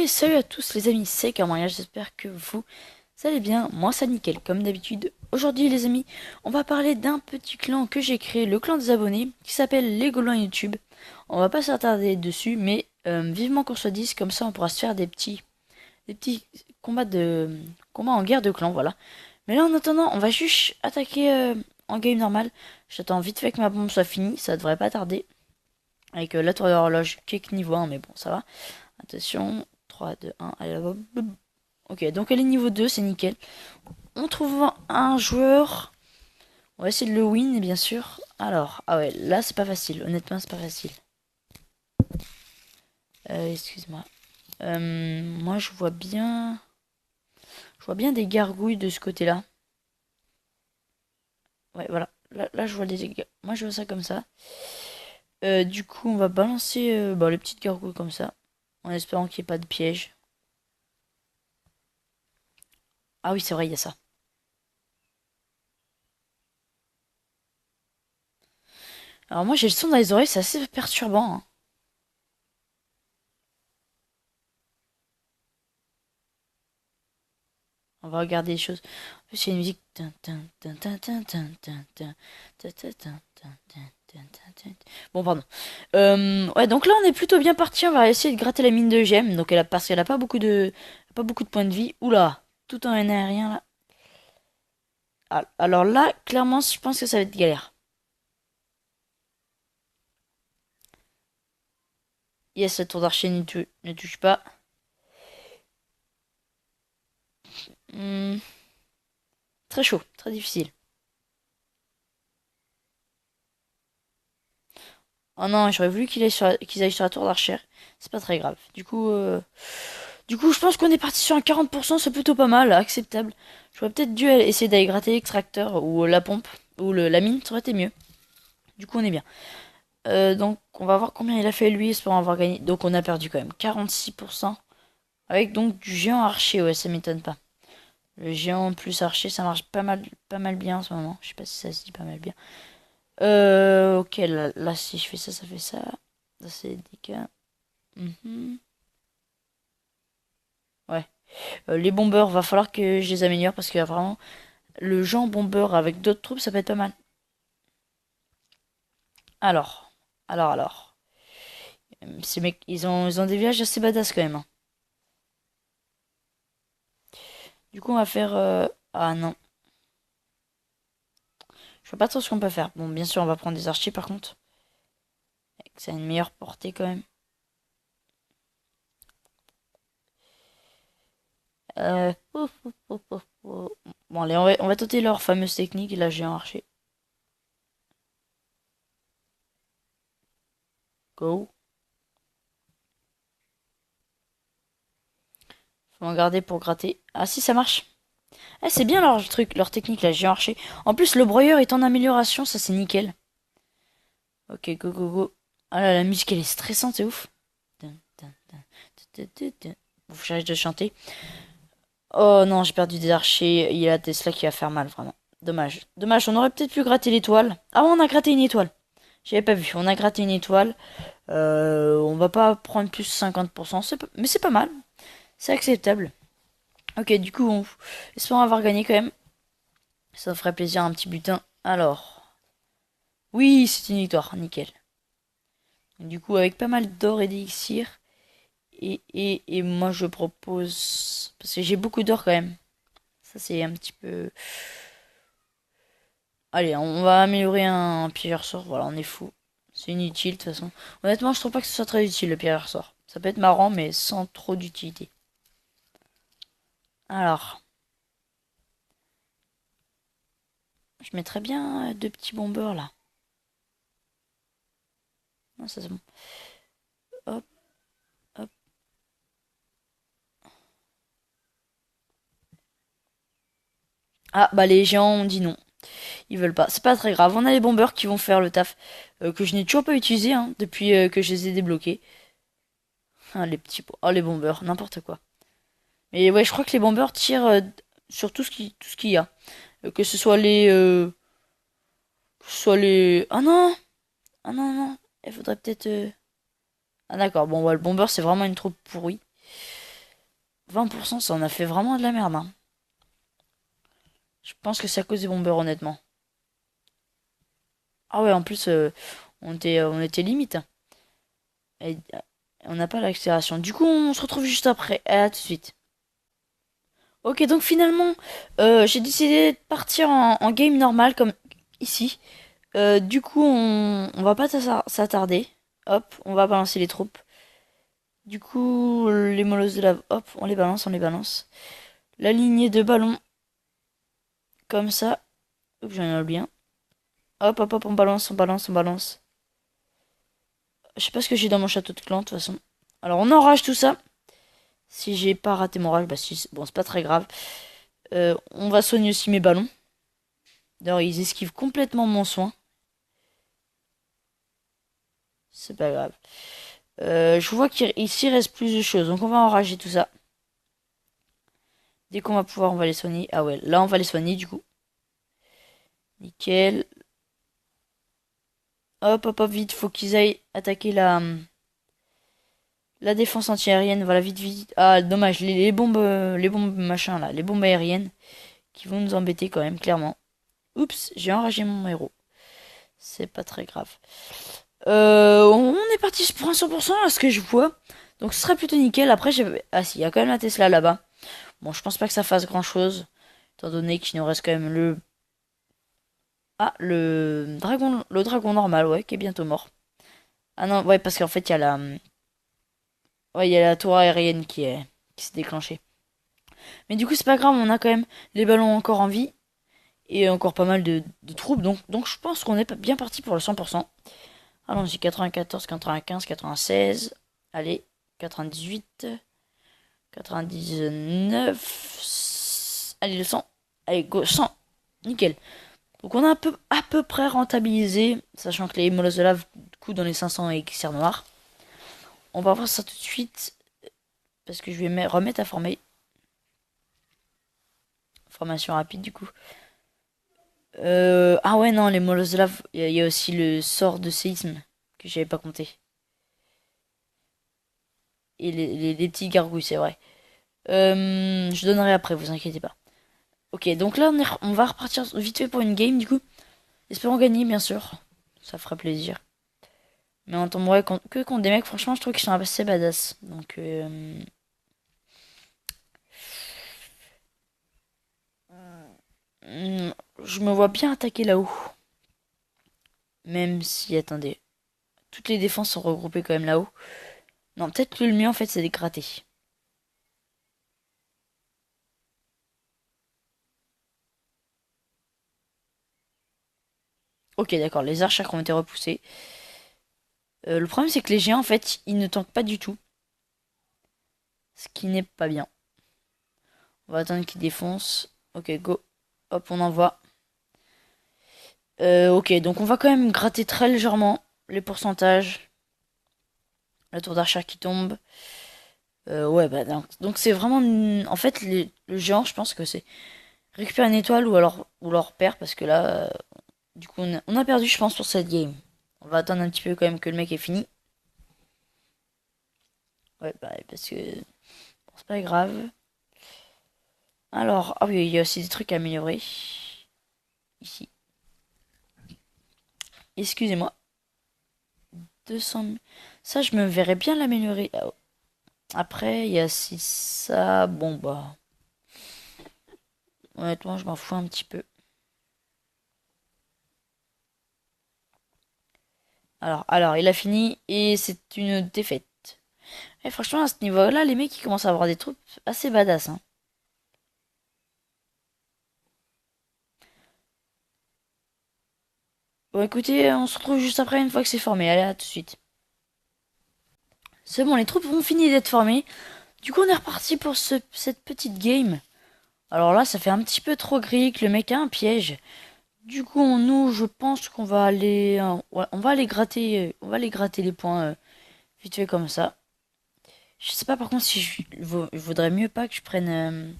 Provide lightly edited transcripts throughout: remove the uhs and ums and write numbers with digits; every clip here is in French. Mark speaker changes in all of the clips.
Speaker 1: Et salut à tous les amis, c'est Camarade, j'espère que vous allez bien, moi ça nickel comme d'habitude. Aujourd'hui les amis, on va parler d'un petit clan que j'ai créé, le clan des abonnés, qui s'appelle les Gaulois YouTube. On va pas s'attarder dessus, mais vivement qu'on soit 10, comme ça on pourra se faire des petits combats combats en guerre de clan, voilà. Mais là en attendant, on va juste attaquer en game normal. J'attends vite fait que ma bombe soit finie, ça devrait pas tarder. Avec la tour d'horloge qui est niveau 1, mais bon ça va. Attention, 3, 2, 1, allez là-bas. Ok, donc elle est niveau 2, c'est nickel. On trouve un joueur. On va essayer de le win, bien sûr. Alors, ah ouais, là c'est pas facile. Honnêtement, c'est pas facile. Excuse-moi. Moi, je vois bien. Je vois bien des gargouilles de ce côté-là. Ouais, voilà. Là, je vois des. Moi, je vois ça comme ça. Du coup, on va balancer les petites gargouilles comme ça. En espérant qu'il n'y ait pas de piège. Ah oui, c'est vrai, il y a ça. Alors, moi, j'ai le son dans les oreilles, c'est assez perturbant, hein. On va regarder les choses. En plus, il y a une musique. Bon, pardon. Ouais, donc là, on est plutôt bien parti. On va essayer de gratter la mine de gemmes. Donc, parce qu'elle a pas beaucoup de points de vie. Oula, tout en aérien là. Ah, alors là, clairement, je pense que ça va être galère. Yes, la tour d'archer ne touche pas. Hmm, très chaud, très difficile. Oh non, j'aurais voulu qu'ils aillent sur la tour d'archer. C'est pas très grave. Du coup, je pense qu'on est parti sur un 40%, c'est plutôt pas mal, acceptable. J'aurais peut-être dû essayer d'aller gratter l'extracteur ou la pompe ou la mine, ça aurait été mieux. Du coup, on est bien. Donc, on va voir combien il a fait lui, espérant avoir gagné. Donc, on a perdu quand même 46%. Avec donc du géant archer, ouais, ça m'étonne pas. Le géant plus archer, ça marche pas mal bien en ce moment. Je sais pas si ça se dit pas mal bien. Ok, là si je fais ça, ça fait ça. Là, c'est des cas. Mhm. Ouais. Les bombeurs, va falloir que je les améliore parce que vraiment, le genre bomber avec d'autres troupes, ça peut être pas mal. Alors, alors. Ces mecs, ils ont des villages assez badass quand même, hein. Du coup, on va faire. Ah non, je vois pas trop ce qu'on peut faire. Bon, bien sûr, on va prendre des archers par contre. Ça a une meilleure portée quand même. Ouf. Bon, allez, on va tenter leur fameuse technique. Là, j'ai un archer. Go. Faut en garder pour gratter. Ah si, ça marche. Eh, c'est bien leur truc, leur technique, là, j'ai un archer. En plus, le broyeur est en amélioration, ça c'est nickel. Ok, go. Ah là, la musique elle est stressante, c'est ouf. Faut que j'arrête de chanter. Oh non, j'ai perdu des archers. Il y a la Tesla qui va faire mal, vraiment. Dommage, on aurait peut-être pu gratter l'étoile. Ah, on a gratté une étoile. J'avais pas vu. On a gratté une étoile. On va pas prendre plus de 50%. Mais c'est pas mal. C'est acceptable. Ok, du coup, espérons avoir gagné quand même. Ça ferait plaisir un petit butin. Alors. Oui, c'est une victoire. Nickel. Du coup, avec pas mal d'or et d'élixir. Et moi, je propose. Parce que j'ai beaucoup d'or quand même. Ça, c'est un petit peu. Allez, on va améliorer un pierre sort. Voilà, on est fou. C'est inutile de toute façon. Honnêtement, je trouve pas que ce soit très utile le pierre sort. Ça peut être marrant, mais sans trop d'utilité. Alors, je mettrais bien deux petits bombeurs là. Non, ça c'est bon. Hop, hop. Ah, bah les géants ont dit non. Ils veulent pas. C'est pas très grave. On a les bombeurs qui vont faire le taf. Que je n'ai toujours pas utilisé hein, depuis que je les ai débloqués. Ah, les petits. Oh, les bombeurs, n'importe quoi. Mais ouais, je crois que les bombeurs tirent sur tout ce qu'il y a. Que ce soit les. Ah non! Ah non. Il faudrait peut-être. Ah d'accord, bon, ouais, le bomber c'est vraiment une troupe pourrie. 20%, ça en a fait vraiment de la merde, hein. Je pense que c'est à cause des bombeurs, honnêtement. Ah ouais, en plus, on était limite, hein. Et, on n'a pas l'accélération. Du coup, on se retrouve juste après. À tout de suite. Ok, donc finalement, j'ai décidé de partir en game normal, comme ici. Du coup, on va pas s'attarder. Hop, on va balancer les troupes. Du coup, les molosses de lave, hop, on les balance, on les balance. La lignée de ballons, comme ça. Oups, j'en ai oublié un. Hop, hop, hop, on balance, on balance, on balance. Je sais pas ce que j'ai dans mon château de clan, de toute façon. Alors, on enrage tout ça. Si j'ai pas raté mon rage, bah si, bon, c'est pas très grave. On va soigner aussi mes ballons. D'ailleurs, ils esquivent complètement mon soin. C'est pas grave. Je vois qu'ici reste plus de choses, donc on va enrager tout ça. Dès qu'on va pouvoir, on va les soigner. Ah ouais, là on va les soigner du coup. Nickel. Hop, hop, hop, vite, faut qu'ils aillent attaquer la défense antiaérienne. Voilà, vite, vite. Ah, dommage, les bombes machin là, les bombes aériennes qui vont nous embêter quand même, clairement. Oups, j'ai enragé mon héros. C'est pas très grave. On est parti pour un 100% à ce que je vois. Donc ce serait plutôt nickel. Après, ah si, il y a quand même la Tesla là-bas. Bon, je pense pas que ça fasse grand-chose. Étant donné qu'il nous reste quand même le... Ah, le dragon normal, ouais, qui est bientôt mort. Ah non, ouais, parce qu'en fait, il y a la... Ouais, il y a la tour aérienne qui s'est déclenchée. Mais du coup, c'est pas grave, on a quand même les ballons encore en vie. Et encore pas mal de troupes. Donc je pense qu'on est bien parti pour le 100%. Allons-y, 94, 95, 96. Allez, 98, 99. Allez, le 100. Allez, go, 100. Nickel. Donc on a à peu près rentabilisé, sachant que les molosses de lave coûtent dans les 500 et qui sert noir. On va voir ça tout de suite, parce que je vais remettre à former. Formation rapide du coup. Ah ouais, non, les molosses de lave, il y a aussi le sort de séisme que j'avais pas compté. Et les petits gargouilles, c'est vrai. Je donnerai après, vous inquiétez pas. Ok, donc là, on va repartir vite fait pour une game, du coup. Espérons gagner, bien sûr. Ça fera plaisir. Mais on tomberait que contre des mecs, franchement, je trouve qu'ils sont assez badass. Donc, je me vois bien attaquer là-haut. Même si, attendez, toutes les défenses sont regroupées quand même là-haut. Non, peut-être que le mieux, en fait, c'est de gratter. Ok, d'accord, les archers ont été repoussés. Le problème, c'est que les géants, en fait, ils ne tankent pas du tout. Ce qui n'est pas bien. On va attendre qu'ils défoncent. Ok, go. Hop, on envoie. Ok, donc on va quand même gratter très légèrement les pourcentages. La tour d'archer qui tombe. Ouais, bah donc c'est vraiment... En fait, le géant, je pense que c'est récupérer une étoile ou alors perdre, parce que là, du coup, on a perdu, je pense, pour cette game. On va attendre un petit peu quand même que le mec est fini. Ouais, bah, parce que bon, c'est pas grave. Alors, ah oui, il y a aussi des trucs à améliorer. Ici. Excusez-moi. 200 000. Ça, je me verrais bien l'améliorer. Après, il y a si ça... Bon, bah... Honnêtement, je m'en fous un petit peu. Alors, il a fini et c'est une défaite. Et franchement, à ce niveau-là, les mecs, ils commencent à avoir des troupes assez badass, hein. Bon, écoutez, on se retrouve juste après une fois que c'est formé. Allez, à tout de suite. C'est bon, les troupes ont fini d'être formées. Du coup, on est reparti pour cette petite game. Alors là, ça fait un petit peu trop gris que le mec a un piège. Du coup, nous, je pense qu'on va aller, ouais, on va aller gratter, on va aller gratter les points vite fait comme ça. Je sais pas par contre si je vaudrais mieux pas que je prenne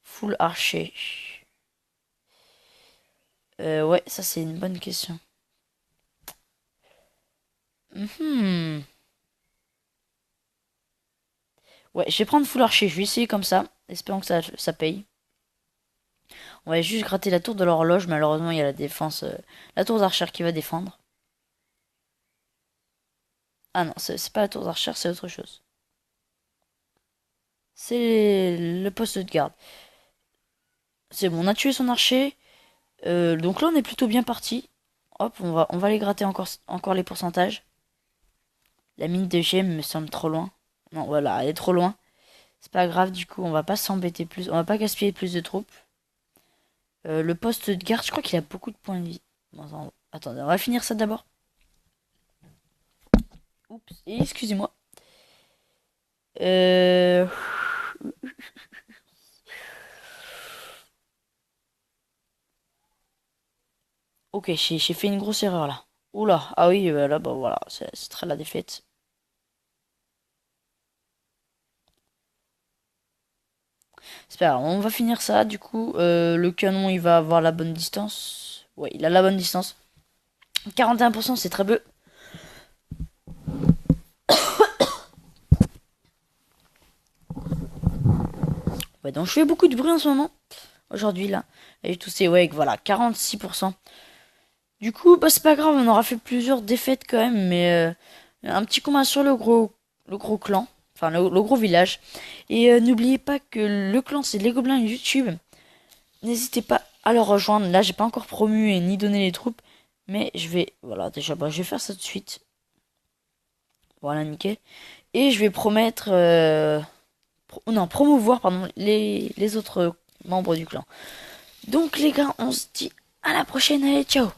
Speaker 1: full archer. Ouais, ça c'est une bonne question. Mhm. Ouais, je vais prendre full archer. Je vais essayer comme ça. Espérons que ça paye. On va juste gratter la tour de l'horloge. Malheureusement, il y a la défense. La tour d'archer qui va défendre. Ah non, c'est pas la tour d'archer, c'est autre chose. C'est le poste de garde. C'est bon, on a tué son archer. Donc là, on est plutôt bien parti. Hop, on va aller gratter encore les pourcentages. La mine de gemme me semble trop loin. Non, voilà, elle est trop loin. C'est pas grave, du coup, on va pas s'embêter plus. On va pas gaspiller plus de troupes. Le poste de garde, je crois qu'il a beaucoup de points de vie. Bon, attendez, on va finir ça d'abord. Oups, excusez-moi. Euh... Ok, j'ai fait une grosse erreur là. Oula, ah oui, là, bah voilà, c'est très la défaite. C'est pas grave, on va finir ça. Du coup, le canon, il va avoir la bonne distance. Ouais, il a la bonne distance. 41%, c'est très peu. Ouais, donc je fais beaucoup de bruit en ce moment. Aujourd'hui, là. Et tout c'est, ouais, voilà, 46%. Du coup, bah c'est pas grave, on aura fait plusieurs défaites quand même, mais un petit combat sur le gros clan. Enfin, le gros village. Et n'oubliez pas que le clan, c'est les gobelins YouTube. N'hésitez pas à le rejoindre. Là, j'ai pas encore promu et ni donné les troupes. Mais je vais, voilà, déjà, bah, je vais faire ça tout de suite. Voilà, nickel. Et je vais promettre, non, promouvoir, pardon, les autres membres du clan. Donc, les gars, on se dit à la prochaine. Allez, ciao!